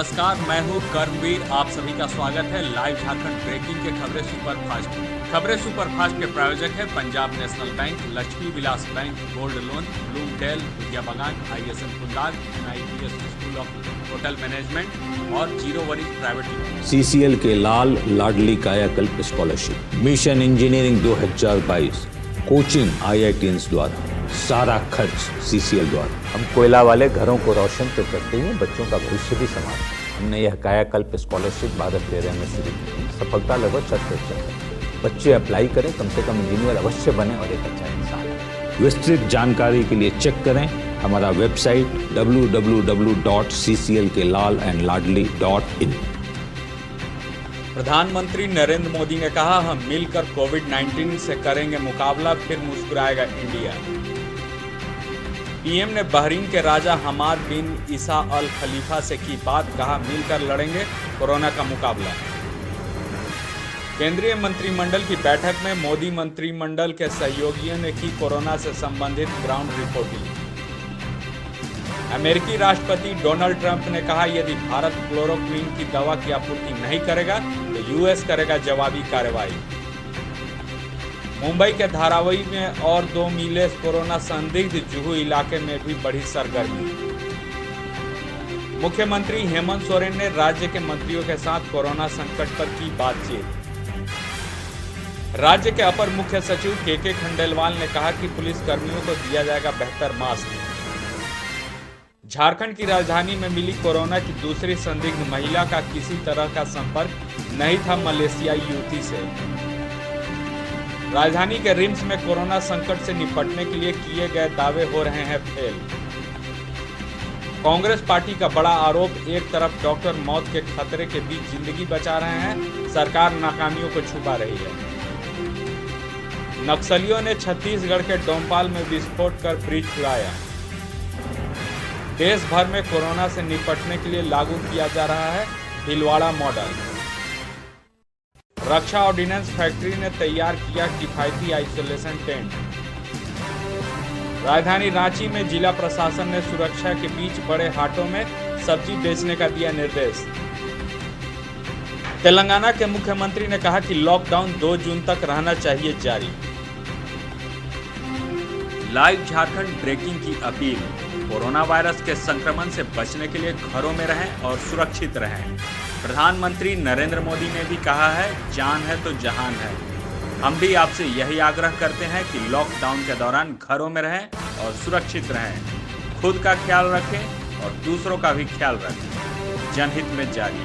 नमस्कार, मैं हूं कर्मवीर। आप सभी का स्वागत है लाइव झारखंड ब्रेकिंग के खबरें सुपरफास्ट में। खबरें सुपरफास्ट के प्रायोजक है Punjab national bank, Lakshmi Vilas bank, gold loan, Bloomdale, Vidya Bagan, ISN कुंडाल, NIPS school of hotel management और zero worries private limited. CCL के लाल लाडली Kayakalp scholarship, mission engineering 2022, coaching IITians द्वारा, सारा खर्च CCL द्वारा। हम कोयला वाले घरों को रोशन तो करते ही बच्चों का भविष्य भी संभालते हैं। हमने यह कायाकल्प स्कॉलरशिप भारत 13 में शुरू की। सफलता लगभग 100% है। बच्चे अप्लाई करें, कम से कम इंजीनियर अवश्य बने और एक अच्छा इंसान। विस्तृत जानकारी के लिए चेक करें हमारा वेबसाइट www.cclkelallandladli.in। प्रधानमंत्री नरेंद्र मोदी ने कहा, हम मिलकर कोविड-19 से करेंगे मुकाबला, फिर मुस्कुराएगा इंडिया। पीएम ने बहरीन के राजा हमाद बिन ईसा अल खलीफा से की बात, कहा मिलकर लड़ेंगे कोरोना का मुकाबला। केंद्रीय मंत्रिमंडल की बैठक में मोदी मंत्रिमंडल के सहयोगियों ने की कोरोना से संबंधित ग्राउंड रिपोर्टिंग। अमेरिकी राष्ट्रपति डोनाल्ड ट्रंप ने कहा, यदि भारत क्लोरोक्विन की दवा की आपूर्ति नहीं करेगा तो यूएस करेगा जवाबी कार्रवाई। मुंबई के धारावी में और 2 मिले कोरोना संदिग्ध, जुहू इलाके में भी बढ़ी सरगर्मी। मुख्यमंत्री हेमंत सोरेन ने राज्य के मंत्रियों के साथ कोरोना संकट पर की बातचीत। राज्य के अपर मुख्य सचिव KK खंडेलवाल ने कहा कि पुलिसकर्मियों को दिया जाएगा बेहतर मास्क। झारखंड की राजधानी में मिली कोरोना की दूसरी संदिग्ध महिला का किसी तरह का संपर्क नहीं था मलेशियाई युवती से। राजधानी के रिम्स में कोरोना संकट से निपटने के लिए किए गए दावे हो रहे हैं फेल। कांग्रेस पार्टी का बड़ा आरोप, एक तरफ डॉक्टर मौत के खतरे के बीच जिंदगी बचा रहे हैं, सरकार नाकामियों को छुपा रही है। नक्सलियों ने छत्तीसगढ़ के डोमपाल में विस्फोट कर ब्रिज उड़ाया। देश भर में कोरोना से निपटने के लिए लागू किया जा रहा है भीलवाड़ा मॉडल। रक्षा ऑर्डिनेंस फैक्ट्री ने तैयार किया किफायती आइसोलेशन टेंट। राजधानी रांची में जिला प्रशासन ने सुरक्षा के बीच बड़े हाटों में सब्जी बेचने का दिया निर्देश। तेलंगाना के मुख्यमंत्री ने कहा कि लॉकडाउन 2 जून तक रहना चाहिए जारी। लाइव झारखंड ब्रेकिंग की अपील, कोरोना वायरस के संक्रमण से बचने के लिए घरों में रहें और सुरक्षित रहें। प्रधानमंत्री नरेंद्र मोदी ने भी कहा है, जान है तो जहान है। हम भी आपसे यही आग्रह करते हैं कि लॉकडाउन के दौरान घरों में रहें और सुरक्षित रहें। खुद का ख्याल रखें और दूसरों का भी ख्याल रखें। जनहित में जारी।